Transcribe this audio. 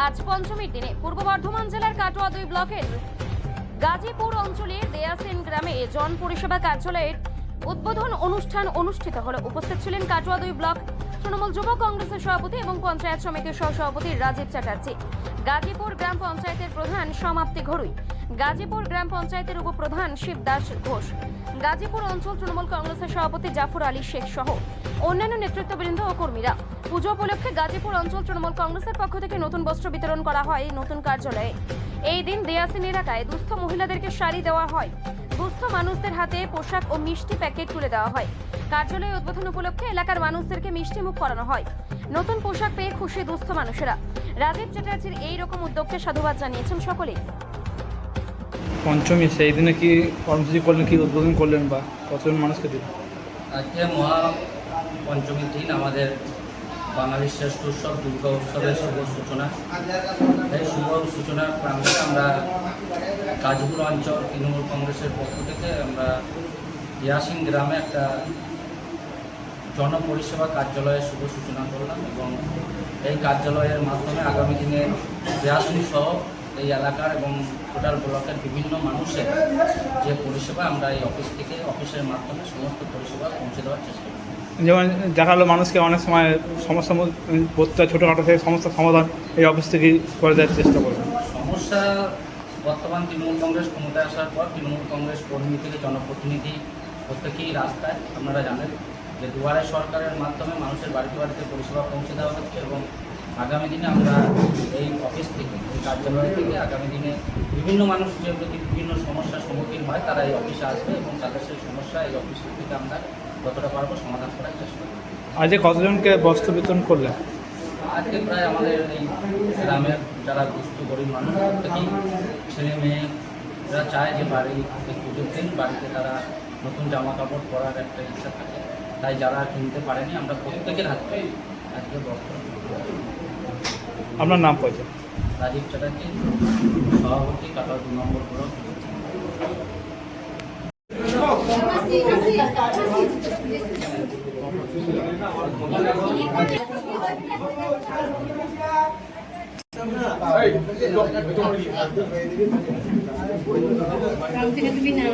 আজ পঞ্চমীর দিনে পূর্ব বর্ধমান জেলার কাটোয়া 2 ব্লকের গাজীপুর অঞ্চলের দেয়াসিন গ্রামে জন পরিষেবা কার্যালয়ের উদ্বোধন অনুষ্ঠান অনুষ্ঠিত হলো। উপস্থিত ছিলেন কাটোয়া 2 ব্লক তৃণমূল যুব কংগ্রেসের সভাপতি এবং পঞ্চায়েত সমিতির সহসভাপতি রাজীব চ্যাটার্জি, গাজীপুর গ্রাম পঞ্চায়েতের প্রধান সমাপ্তি ঘরুই, গাজীপুর গ্রাম পঞ্চায়েতের উপপ্রধান শিবদাস ঘোষ, গাজীপুর অঞ্চল তৃণমূল কংগ্রেসের সভাপতি জাফর আলী শেখ সহ অন্যান্য নেতৃত্ববৃন্দ ও কর্মীরা। পুজো উপলক্ষে গাজীপুর অঞ্চল তৃণমূল কংগ্রেসের পক্ষ থেকে নতুন বস্ত্র বিতরণ করা হয় নতুন কার্যালয়ে। এই দিন দেয়াসিন এলাকায় দুস্থ মহিলাদেরকে শাড়ি দেওয়া হয়, দুস্থ মানুষদের হাতে পোশাক ও মিষ্টি প্যাকেট তুলে দেওয়া হয়। কার্যালয় উদ্বোধন উপলক্ষে এলাকার মানুষদেরকে মিষ্টি মুখ করানো হয়। নতুন পোশাক পেয়ে খুশি দুস্থ মানুষেরা। রাজীব চ্যাটার্জির এই রকম উদ্যোগকে সাধুবাদ জানিয়েছেন সকলেই। পঞ্চমী সেই দিনে কি কর্মসূচি করলেন, কি উদ্বোধন করলেন বা কতজন মানুষকে দিলেন? আজকে মহা পঞ্চমীর দিন আমাদের বাঙালির শ্রেষ্ঠ উৎসব দুর্গা উৎসবের শুভ সূচনা। এই শুভ সূচনার প্রাঙ্গণে আমরা গাজীপুর অঞ্চল তৃণমূল কংগ্রেসের পক্ষ থেকে আমরা দেয়াসিন গ্রামে একটা জনপরিষেবা কার্যালয়ের শুভ সূচনা করলাম এবং এই কার্যালয়ের মাধ্যমে আগামী দিনে দেয়াসিন সহ এই এলাকার এবং টোটাল ব্লকের বিভিন্ন মানুষের যে পরিষেবা আমরা এই অফিসের মাধ্যমে সমস্ত পরিষেবা পৌঁছে দেওয়ার চেষ্টা করি। যেমন দেখা গেলো মানুষকে অনেক সময় সমস্যা পড়তে ছোটোখাটো থেকে সমস্যার সমাধান এই অফিস থেকেই করে দেওয়ার চেষ্টা করবেন। সমস্যা বর্তমান তৃণমূল কংগ্রেস ক্ষমতায় আসার পর তৃণমূল কংগ্রেস কর্মী থেকে জনপ্রতিনিধি প্রত্যেকেই রাস্তায়, আপনারা জানেন যে দুয়ারে সরকারের মাধ্যমে মানুষের বাড়িতে বাড়িতে পরিষেবা পৌঁছে দেওয়া হচ্ছে এবং আগামী দিনে আমরা এই অফিস থেকে এই কার্যালয় থেকে আগামী দিনে বিভিন্ন মানুষ যে যদি বিভিন্ন সমস্যার সম্মুখীন হয় তারা এই অফিসে আসবে এবং তাদের সেই সমস্যা এই অফিস থেকে আমরা যতটা পারবো সমাধান করার চেষ্টা করব। আজকে কতজনকে বস্ত্র বিতরণ করলেন? আজকে প্রায় আমাদের এই গ্রামের যারা দুস্থ গরিব মানুষ প্রত্যেকেই ছেলে মেয়েরা চায় যে বাড়ি পুজোর দিন বাড়িতে তারা নতুন জামা কাপড় পরার একটা ইচ্ছা থাকে, তাই যারা কিনতে পারেনি আমরা প্রত্যেকের হাতে আজকে বস্ত্র। আপনার নাম পরিচয়? রাজীব চ্যাটার্জি, সভাপতি, কাটোয়া 2 নম্বর ব্লক। কাল থেকে তুমি না